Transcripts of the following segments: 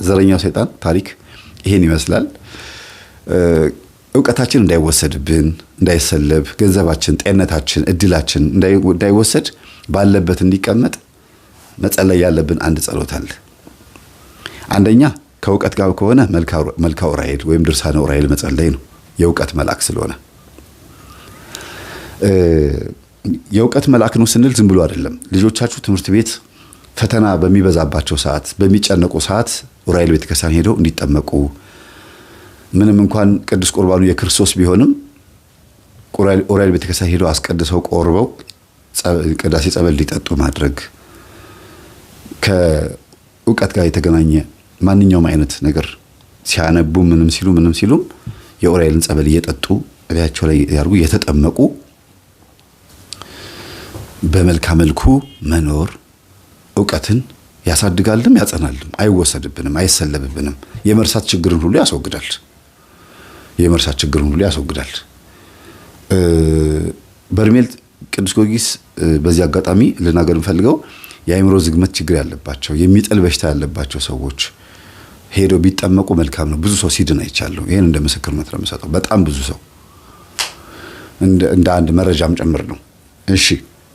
ዘረኛው ሰይጣን ታሪክ ይሄን ይመስላል። ዕውቀታችን እንዳይወሰድብን፣ እንዳይሰለብ፣ ገንዘባችን፣ ጤንነታችን፣ እድላችን እንዳይወሰድ ባለበት እንዲቀመጥ መጸለይ ያለብን አንድ ጸሎት አለ። አንደኛ ከዕውቀት ጋር ከሆነ መልካ ዑራኤል ወይም ድርሳነ ዑራኤል መጸለይ ነው። የዕውቀት መልአክ ስለሆነ የዕውቀት መልአክ ነው ስንል ዝም ብሎ አይደለም። ልጆቻችሁ ትምህርት ቤት ፈተና በሚበዛባቸው ሰዓት፣ በሚጨነቁ ሰዓት ዑራኤል ቤተክርስቲያን ሄደው እንዲጠመቁ፣ ምንም እንኳን ቅዱስ ቁርባኑ የክርስቶስ ቢሆንም ዑራኤል ቤተክርስቲያን ሄደው አስቀድሰው ቆርበው ቅዳሴ ጸበል እንዲጠጡ ማድረግ፣ ከዕውቀት ጋር የተገናኘ ማንኛውም አይነት ነገር ሲያነቡ ምንም ሲሉም የዑራኤልን ጸበል እየጠጡ እቤታቸው ላይ ያርጉ፣ የተጠመቁ በመልካም መልኩ መኖር ዕውቀትን ያሳድጋልም ያጸናልም፣ አይወሰድብንም፣ አይሰለብብንም። የመርሳት ችግርን ሁሉ ያስወግዳል። በርሜል ቅዱስ ጊዮርጊስ በዚህ አጋጣሚ ልናገር ፈልገው የአእምሮ ዝግመት ችግር ያለባቸው የሚጥል በሽታ ያለባቸው ሰዎች ሄደው ቢጠመቁ መልካም ነው። ብዙ ሰው ሲድን አይቻለሁ። ይሄን እንደ ምስክርነት ነው የምሰጠው። በጣም ብዙ ሰው እንደ አንድ መረጃም ጭምር ነው። እሺ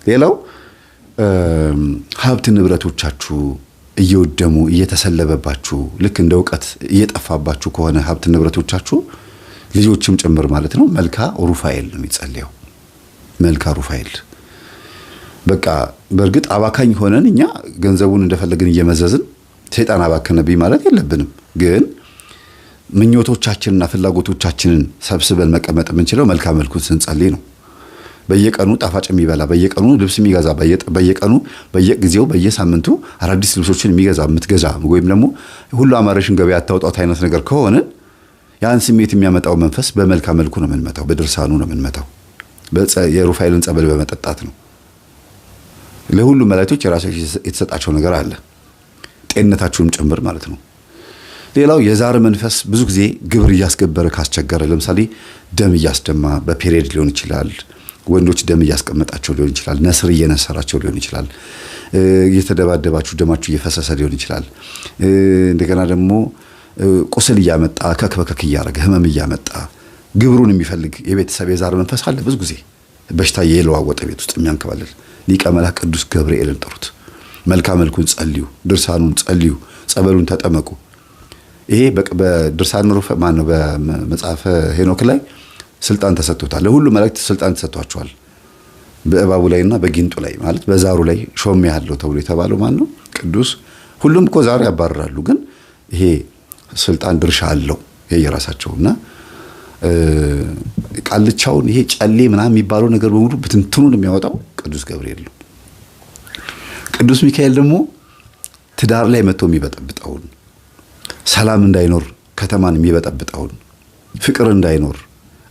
ሌላው ሀብት ንብረቶቻችሁ እየወደሙ እየተሰለበባችሁ ልክ እንደ ዕውቀት እየጠፋባችሁ ከሆነ ሀብት ንብረቶቻችሁ ልጆችም ጭምር ማለት ነው መልካ ሩፋኤል ነው የሚጸልየው። መልካ ሩፋኤል በቃ በእርግጥ አባካኝ ሆነን እኛ ገንዘቡን እንደፈለግን እየመዘዝን ሰይጣን አባከነብኝ ማለት የለብንም። ግን ምኞቶቻችንና ፍላጎቶቻችንን ሰብስበን መቀመጥ የምንችለው መልካም መልኩን ስንጸልይ ነው። በየቀኑ ጣፋጭ የሚበላ፣ በየቀኑ ልብስ የሚገዛ፣ በየቀኑ በየጊዜው በየሳምንቱ አዳዲስ ልብሶችን የምትገዛ ወይም ደግሞ ሁሉ አማረሽን ገበያ አታውጣት አይነት ነገር ከሆነ ያን ስሜት የሚያመጣው መንፈስ በመልካም መልኩ ነው የምንመታው፣ በድርሳኑ ነው የምንመታው፣ የሩፋኤልን ጸበል በመጠጣት ነው። ለሁሉ መላእክቶች የራሳቸው የተሰጣቸው ነገር አለ፣ ጤንነታችሁም ጭምር ማለት ነው። ሌላው የዛር መንፈስ ብዙ ጊዜ ግብር እያስገበረ ካስቸገረ፣ ለምሳሌ ደም እያስደማ በፔሪየድ ሊሆን ይችላል፣ ወንዶች ደም እያስቀመጣቸው ሊሆን ይችላል፣ ነስር እየነሰራቸው ሊሆን ይችላል፣ እየተደባደባችሁ ደማችሁ እየፈሰሰ ሊሆን ይችላል። እንደገና ደግሞ ቁስል እያመጣ ከክበከክ እያደረገ ህመም እያመጣ ግብሩን የሚፈልግ የቤተሰብ የዛር መንፈስ አለ። ብዙ ጊዜ በሽታ የለዋወጠ ቤት ውስጥ የሚያንከባልል ሊቀ መላእክት ቅዱስ ገብርኤልን ጥሩት፣ መልካም መልኩን ጸልዩ፣ ድርሳኑን ጸልዩ፣ ጸበሉን ተጠመቁ። ይሄ በድርሳን ነው በመጽሐፈ ሄኖክ ላይ ስልጣን ተሰጥቶታል። ለሁሉ መላእክት ስልጣን ተሰጥቷቸዋል። በእባቡ ላይና በጊንጡ ላይ ማለት በዛሩ ላይ ሾም ያለው ተብሎ የተባለው ማን ነው? ቅዱስ። ሁሉም እኮ ዛሩ ያባረራሉ፣ ግን ይሄ ስልጣን ድርሻ አለው የየራሳቸውና ቃልቻውን ይሄ ጨሌ ምናምን የሚባለው ነገር በሙሉ ብትንትኑን የሚያወጣው ቅዱስ ገብርኤል ነው። ቅዱስ ሚካኤል ደግሞ ትዳር ላይ መጥቶ የሚበጠብጠውን፣ ሰላም እንዳይኖር ከተማን የሚበጠብጠውን፣ ፍቅር እንዳይኖር፣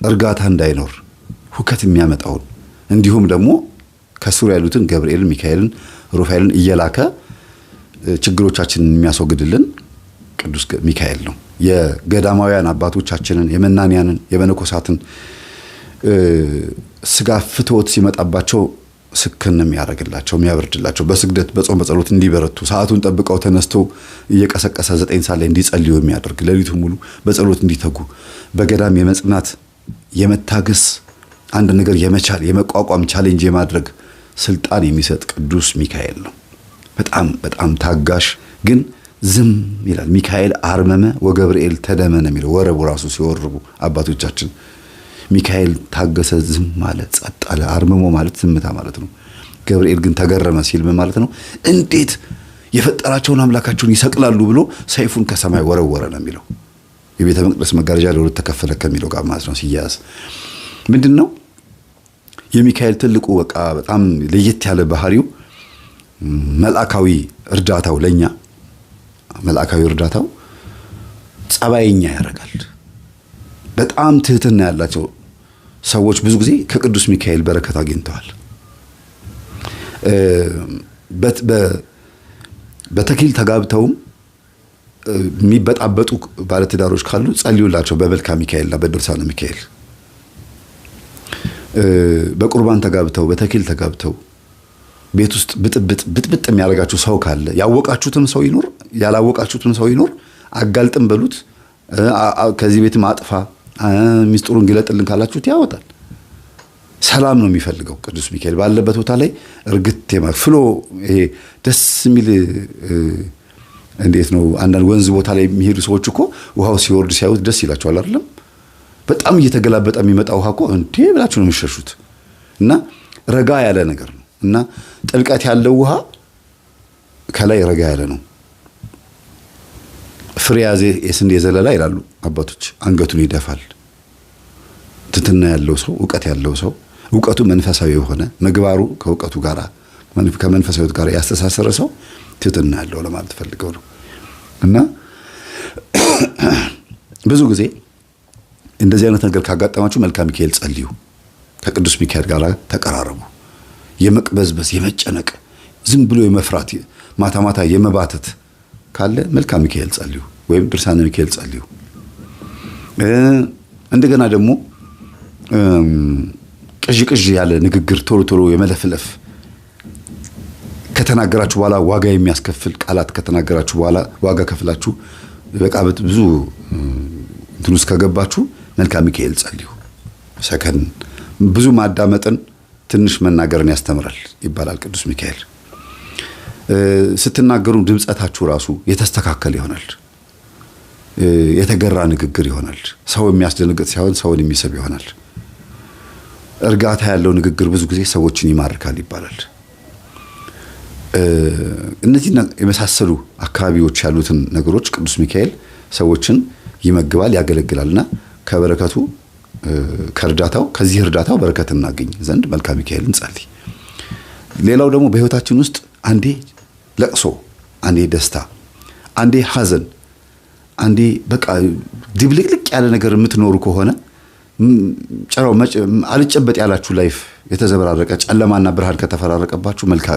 እርጋታ እንዳይኖር፣ ሁከት የሚያመጣውን እንዲሁም ደግሞ ከስሩ ያሉትን ገብርኤልን፣ ሚካኤልን፣ ሩፋኤልን እየላከ ችግሮቻችንን የሚያስወግድልን ቅዱስ ሚካኤል ነው። የገዳማውያን አባቶቻችንን የመናንያንን የመነኮሳትን ስጋ ፍትወት ሲመጣባቸው ስክንም ያደርግላቸው የሚያበርድላቸው በስግደት በጾም በጸሎት እንዲበረቱ ሰዓቱን ጠብቀው ተነስተው እየቀሰቀሰ 9 ሰዓት ላይ እንዲጸልዩ የሚያደርግ ሌሊቱን ሙሉ በጸሎት እንዲተጉ በገዳም የመጽናት የመታገስ አንድ ነገር የመቻል የመቋቋም ቻሌንጅ የማድረግ ስልጣን የሚሰጥ ቅዱስ ሚካኤል ነው። በጣም በጣም ታጋሽ ግን ዝም ይላል። ሚካኤል አርመመ ወገብርኤል ተደመ ነው የሚለው ወረቡ ራሱ ሲወርቡ አባቶቻችን። ሚካኤል ታገሰ፣ ዝም ማለት፣ ጸጥ አለ። አርመሞ ማለት ዝምታ ማለት ነው። ገብርኤል ግን ተገረመ ሲል ምን ማለት ነው? እንዴት የፈጠራቸውን አምላካቸውን ይሰቅላሉ ብሎ ሰይፉን ከሰማይ ወረወረ ነው የሚለው። የቤተ መቅደስ መጋረጃ ለሁለት ተከፈለ ከሚለው ጋር ማለት ነው ሲያያዝ ምንድነው የሚካኤል ትልቁ በቃ በጣም ለየት ያለ ባህሪው መልአካዊ እርዳታው ለኛ መልአካዊ እርዳታው ጸባይኛ ያደርጋል። በጣም ትህትና ያላቸው ሰዎች ብዙ ጊዜ ከቅዱስ ሚካኤል በረከት አግኝተዋል። በተክሊል ተጋብተውም የሚበጣበጡ ባለትዳሮች ካሉ ጸልዩላቸው በመልክአ ሚካኤልና በድርሳነ ሚካኤል። በቁርባን ተጋብተው በተክሊል ተጋብተው ቤት ውስጥ ብጥብጥ የሚያደርጋችሁ ሰው ካለ ያወቃችሁትም ሰው ይኖር ያላወቃችሁትም ሰው ይኖር አጋልጥም በሉት ከዚህ ቤትም አጥፋ ሚስጥሩን ግለጥልን ካላችሁት ያወጣል። ሰላም ነው የሚፈልገው ቅዱስ ሚካኤል ባለበት ቦታ ላይ እርግጥ ፍሎ ይሄ ደስ የሚል እንዴት ነው አንዳንድ ወንዝ ቦታ ላይ የሚሄዱ ሰዎች እኮ ውሃው ሲወርድ ሲያዩት ደስ ይላቸዋል አይደለም? በጣም እየተገላበጠ የሚመጣ ውሃ እኮ እንዴ ብላችሁ ነው የሚሸሹት። እና ረጋ ያለ ነገር ነው እና ጥልቀት ያለው ውሃ ከላይ ረጋ ያለ ነው። ፍሬ ያዘ የስንዴ ዘለላ ይላሉ አባቶች፣ አንገቱን ይደፋል። ትትና ያለው ሰው ዕውቀት ያለው ሰው ዕውቀቱ መንፈሳዊ የሆነ ምግባሩ ከዕውቀቱ ጋር ከመንፈሳዊት ጋር ያስተሳሰረ ሰው ትትና ያለው ለማለት ፈልገው ነው። እና ብዙ ጊዜ እንደዚህ አይነት ነገር ካጋጠማችሁ መልክአ ሚካኤል ጸልዩ፣ ከቅዱስ ሚካኤል ጋር ተቀራረቡ። የመቅበዝበዝ የመጨነቅ ዝም ብሎ የመፍራት ማታ ማታ የመባተት ካለ መልክአ ሚካኤል ጸልዩ ወይም ድርሳነ ሚካኤል ጸልዩ። እንደገና ደግሞ ቅዥ ያለ ንግግር ቶሎ ቶሎ የመለፍለፍ ከተናገራችሁ በኋላ ዋጋ የሚያስከፍል ቃላት ከተናገራችሁ በኋላ ዋጋ ከፍላችሁ በቃ ብዙ እንትን ውስጥ ከገባችሁ መልክአ ሚካኤል ጸልዩ። ሰከን ብዙ ማዳመጥን ትንሽ መናገርን ያስተምራል ይባላል ቅዱስ ሚካኤል። ስትናገሩ ድምጸታችሁ ራሱ የተስተካከለ ይሆናል። የተገራ ንግግር ይሆናል። ሰው የሚያስደነግጥ ሳይሆን ሰውን የሚስብ ይሆናል። እርጋታ ያለው ንግግር ብዙ ጊዜ ሰዎችን ይማርካል ይባላል። እነዚህ የመሳሰሉ አካባቢዎች ያሉትን ነገሮች ቅዱስ ሚካኤል ሰዎችን ይመግባል፣ ያገለግላልና ከበረከቱ ከርዳታው ከዚህ እርዳታው በረከት እናገኝ ዘንድ መልክአ ሚካኤል እንጸልይ። ሌላው ደግሞ በህይወታችን ውስጥ አንዴ ለቅሶ፣ አንዴ ደስታ፣ አንዴ ሐዘን፣ አንዴ በቃ ድብልቅልቅ ያለ ነገር የምትኖሩ ከሆነ ጨራው አልጨበጥ ያላችሁ ላይፍ የተዘበራረቀ ጨለማና ብርሃን ከተፈራረቀባችሁ መልክአ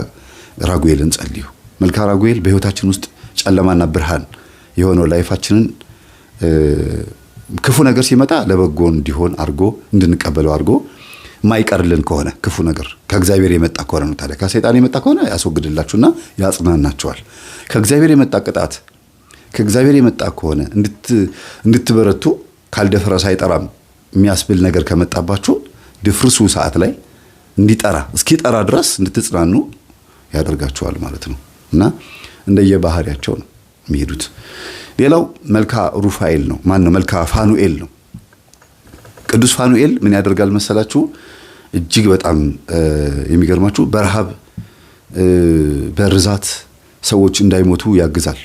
ራጉኤልን ጸልዩ። መልክአ ራጉኤል በህይወታችን ውስጥ ጨለማና ብርሃን የሆነው ላይፋችንን ክፉ ነገር ሲመጣ ለበጎ እንዲሆን አድርጎ እንድንቀበለው አድርጎ ማይቀርልን ከሆነ ክፉ ነገር ከእግዚአብሔር የመጣ ከሆነ ነው። ታዲያ ከሰይጣን የመጣ ከሆነ ያስወግድላችሁና ያጽናናችኋል። ከእግዚአብሔር የመጣ ቅጣት ከእግዚአብሔር የመጣ ከሆነ እንድትበረቱ ካልደፈረሰ አይጠራም የሚያስብል ነገር ከመጣባችሁ ድፍርሱ ሰዓት ላይ እንዲጠራ እስኪጠራ ድረስ እንድትጽናኑ ያደርጋችኋል ማለት ነው። እና እንደየባህሪያቸው ነው የሚሄዱት። ሌላው መልክአ ሩፋኤል ነው። ማን ነው? መልክአ ፋኑኤል ነው። ቅዱስ ፋኑኤል ምን ያደርጋል መሰላችሁ? እጅግ በጣም የሚገርማችሁ በረሃብ በርዛት ሰዎች እንዳይሞቱ ያግዛል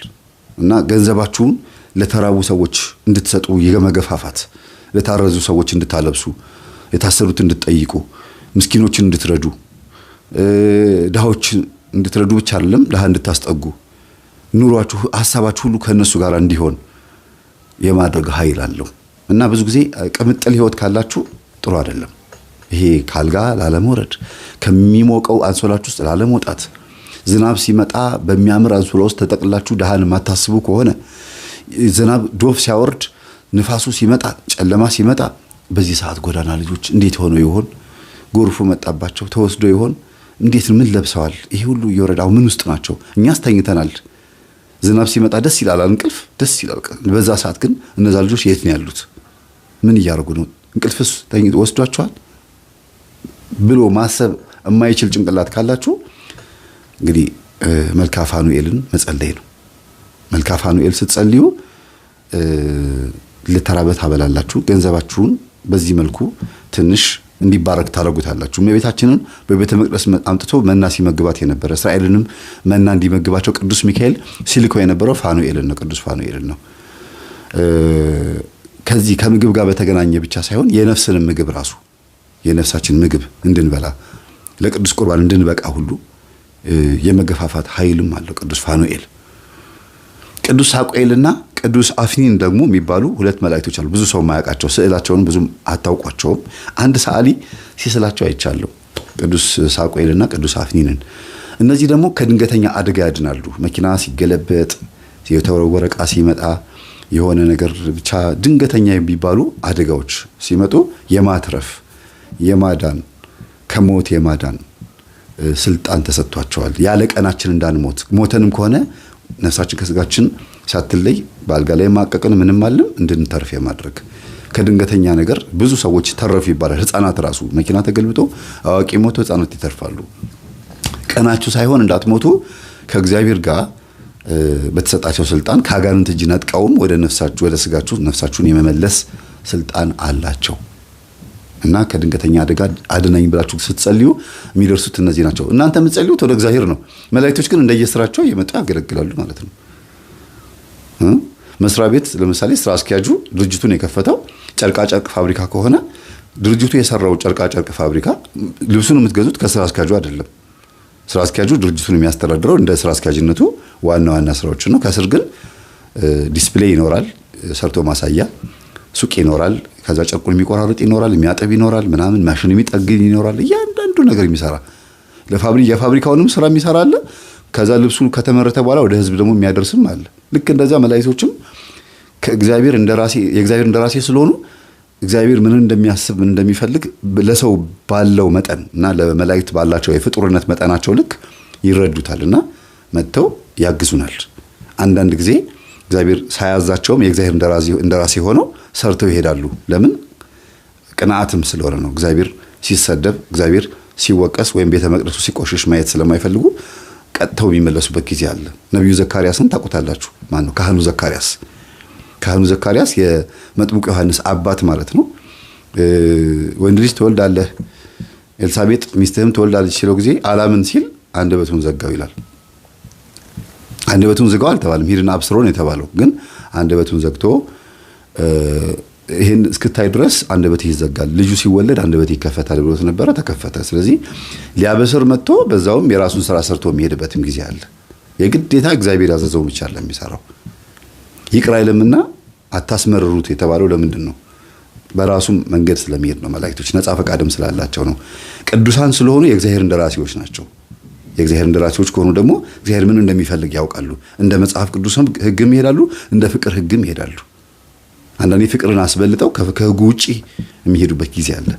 እና ገንዘባችሁን ለተራቡ ሰዎች እንድትሰጡ የመገፋፋት፣ ለታረዙ ሰዎች እንድታለብሱ፣ የታሰሩት እንድትጠይቁ፣ ምስኪኖችን እንድትረዱ፣ ድሃዎች እንድትረዱ ብቻ አይደለም ድሃ እንድታስጠጉ፣ ኑሯችሁ ሐሳባችሁ ሁሉ ከነሱ ጋር እንዲሆን የማድረግ ኃይል አለው እና ብዙ ጊዜ ቅምጥል ህይወት ካላችሁ ጥሩ አይደለም። ይሄ ካልጋ ላለመውረድ፣ ከሚሞቀው አንሶላችሁ ውስጥ ላለመውጣት፣ ዝናብ ሲመጣ በሚያምር አንሶላ ውስጥ ተጠቅላችሁ ድሃን ማታስቡ ከሆነ፣ ዝናብ ዶፍ ሲያወርድ፣ ንፋሱ ሲመጣ፣ ጨለማ ሲመጣ፣ በዚህ ሰዓት ጎዳና ልጆች እንዴት ሆኖ ይሆን? ጎርፉ መጣባቸው ተወስዶ ይሆን? እንዴት ምን ለብሰዋል? ይሄ ሁሉ እየወረዳው ምን ውስጥ ናቸው? እኛስ ተኝተናል። ዝናብ ሲመጣ ደስ ይላል፣ እንቅልፍ ደስ ይላል። በዛ ሰዓት ግን እነዛ ልጆች የት ነው ያሉት? ምን እያደረጉ ነው? እንቅልፍስ ወስዷቸዋል ብሎ ማሰብ የማይችል ጭንቅላት ካላችሁ እንግዲህ መልክአ ፋኑኤልን መጸለይ ነው። መልክአ ፋኑኤል ስትጸልዩ ለተራበ ታበላላችሁ። ገንዘባችሁን በዚህ መልኩ ትንሽ እንዲባረክ ታደርጉታላችሁ። እመቤታችንን በቤተ መቅደስ አምጥቶ መና ሲመግባት የነበረ እስራኤልንም መና እንዲመግባቸው ቅዱስ ሚካኤል ሲልከው የነበረው ፋኑኤልን ነው፣ ቅዱስ ፋኑኤልን ነው። ከዚህ ከምግብ ጋር በተገናኘ ብቻ ሳይሆን የነፍስንም ምግብ ራሱ የነፍሳችን ምግብ እንድንበላ ለቅዱስ ቁርባን እንድንበቃ ሁሉ የመገፋፋት ኃይልም አለው ቅዱስ ፋኑኤል። ቅዱስ ሳቁኤልና ቅዱስ አፍኒን ደግሞ የሚባሉ ሁለት መላእክቶች አሉ። ብዙ ሰው ማያውቃቸው፣ ስዕላቸውን ብዙም አታውቋቸውም። አንድ ሰዓሊ ሲስላቸው አይቻለሁ፣ ቅዱስ ሳቁኤልና ቅዱስ አፍኒንን። እነዚህ ደግሞ ከድንገተኛ አደጋ ያድናሉ። መኪና ሲገለበጥ፣ የተወረወረ ዕቃ ሲመጣ፣ የሆነ ነገር ብቻ ድንገተኛ የሚባሉ አደጋዎች ሲመጡ የማትረፍ የማዳን ከሞት የማዳን ስልጣን ተሰጥቷቸዋል። ያለ ቀናችን እንዳንሞት፣ ሞተንም ከሆነ ነፍሳችን ከስጋችን ሳትለይ በአልጋ ላይ ማቀቅን ምንም አለም እንድንተርፍ የማድረግ ከድንገተኛ ነገር ብዙ ሰዎች ተረፉ ይባላል። ህፃናት ራሱ መኪና ተገልብጦ አዋቂ ሞቶ ህፃናት ይተርፋሉ። ቀናችሁ ሳይሆን እንዳትሞቱ ከእግዚአብሔር ጋር በተሰጣቸው ስልጣን ከአጋንንት እጅ ነጥቀውም ወደ ነፍሳችሁ ወደ ስጋችሁ ነፍሳችሁን የመመለስ ስልጣን አላቸው እና ከድንገተኛ አደጋ አድነኝ ብላችሁ ስትጸልዩ የሚደርሱት እነዚህ ናቸው። እናንተ የምትጸልዩት ወደ እግዚአብሔር ነው። መላእክቶች ግን እንደየስራቸው እየመጡ ያገለግላሉ ማለት ነው። መስሪያ ቤት ለምሳሌ ስራ አስኪያጁ ድርጅቱን የከፈተው ጨርቃ ጨርቅ ፋብሪካ ከሆነ ድርጅቱ የሰራው ጨርቃ ጨርቅ ፋብሪካ ልብሱን የምትገዙት ከስራ አስኪያጁ አይደለም። ስራ አስኪያጁ ድርጅቱን የሚያስተዳድረው እንደ ስራ አስኪያጅነቱ ዋና ስራዎችን ነው። ከስር ግን ዲስፕሌይ ይኖራል፣ ሰርቶ ማሳያ ሱቅ ይኖራል፣ ከዛ ጨርቁን የሚቆራርጥ ይኖራል፣ የሚያጠብ ይኖራል፣ ምናምን ማሽን የሚጠግን ይኖራል። እያንዳንዱ ነገር የሚሰራ የፋብሪካውንም ስራ የሚሰራ አለ። ከዛ ልብሱ ከተመረተ በኋላ ወደ ህዝብ ደግሞ የሚያደርስም አለ። ልክ እንደዛ መላእክቶችም ከእግዚአብሔር የእግዚአብሔር እንደራሴ ስለሆኑ እግዚአብሔር ምን እንደሚያስብ ምን እንደሚፈልግ ለሰው ባለው መጠን እና ለመላእክት ባላቸው የፍጡርነት መጠናቸው ልክ ይረዱታልና መጥተው ያግዙናል። አንዳንድ ጊዜ እግዚአብሔር ሳያዛቸውም የእግዚአብሔር እንደራሴ ሆነው ሰርተው ይሄዳሉ። ለምን? ቅንዓትም ስለሆነ ነው። እግዚአብሔር ሲሰደብ፣ እግዚአብሔር ሲወቀስ ወይም ቤተ መቅደሱ ሲቆሽሽ ማየት ስለማይፈልጉ ቀጥተው የሚመለሱበት ጊዜ አለ። ነብዩ ዘካርያስን ታውቁታላችሁ። ማን ነው? ካህኑ ዘካርያስ የመጥምቁ ዮሐንስ አባት ማለት ነው። ወንድ ልጅ ትወልዳለህ፣ ኤልሳቤጥ ሚስትህም ትወልዳለች ሲለው ጊዜ አላምን ሲል አንደበቱን ዘጋው ይላል። አንደበቱን ዘጋው አልተባለም፣ ሂድና አብስሮን የተባለው ግን አንደበቱን ዘግቶ ይሄን እስክታይ ድረስ አንደበት ይዘጋል፣ ልጁ ሲወለድ አንደበት ይከፈታል ብሎት ነበር። ተከፈተ። ስለዚህ ሊያበስር መጥቶ በዛውም የራሱን ስራ ሰርቶ የሚሄድበትም ጊዜ አለ። የግዴታ እግዚአብሔር ያዘዘው ብቻ አይደለም የሚሰራው። ይቅር አይልምና አታስመርሩት የተባለው ለምንድን ነው? በራሱም መንገድ ስለሚሄድ ነው። መላእክቶች ነፃ ፈቃድም ስላላቸው ነው። ቅዱሳን ስለሆኑ የእግዚአብሔር እንደራሴዎች ናቸው። የእግዚአብሔር እንደራሴዎች ከሆኑ ደግሞ እግዚአብሔር ምን እንደሚፈልግ ያውቃሉ። እንደ መጽሐፍ ቅዱስም ሕግም ይሄዳሉ፣ እንደ ፍቅር ሕግም ይሄዳሉ። አንዳንዴ ፍቅርን አስበልጠው ከሕጉ ውጪ የሚሄዱበት ጊዜ አለ።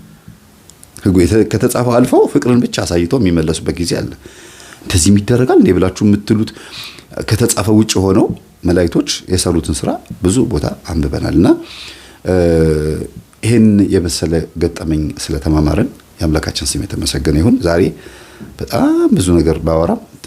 ሕጉ ከተጻፈው አልፈው ፍቅርን ብቻ አሳይተው የሚመለሱበት ጊዜ አለ። እንደዚህ ይደረጋል እንዴ ብላችሁ የምትሉት ከተጻፈው ውጪ ሆነው መላእክቶች የሰሩትን ስራ ብዙ ቦታ አንብበናልና ይሄን የመሰለ ገጠመኝ ስለተማማረን የአምላካችን ስም የተመሰገነ ይሁን። ዛሬ በጣም ብዙ ነገር ባወራም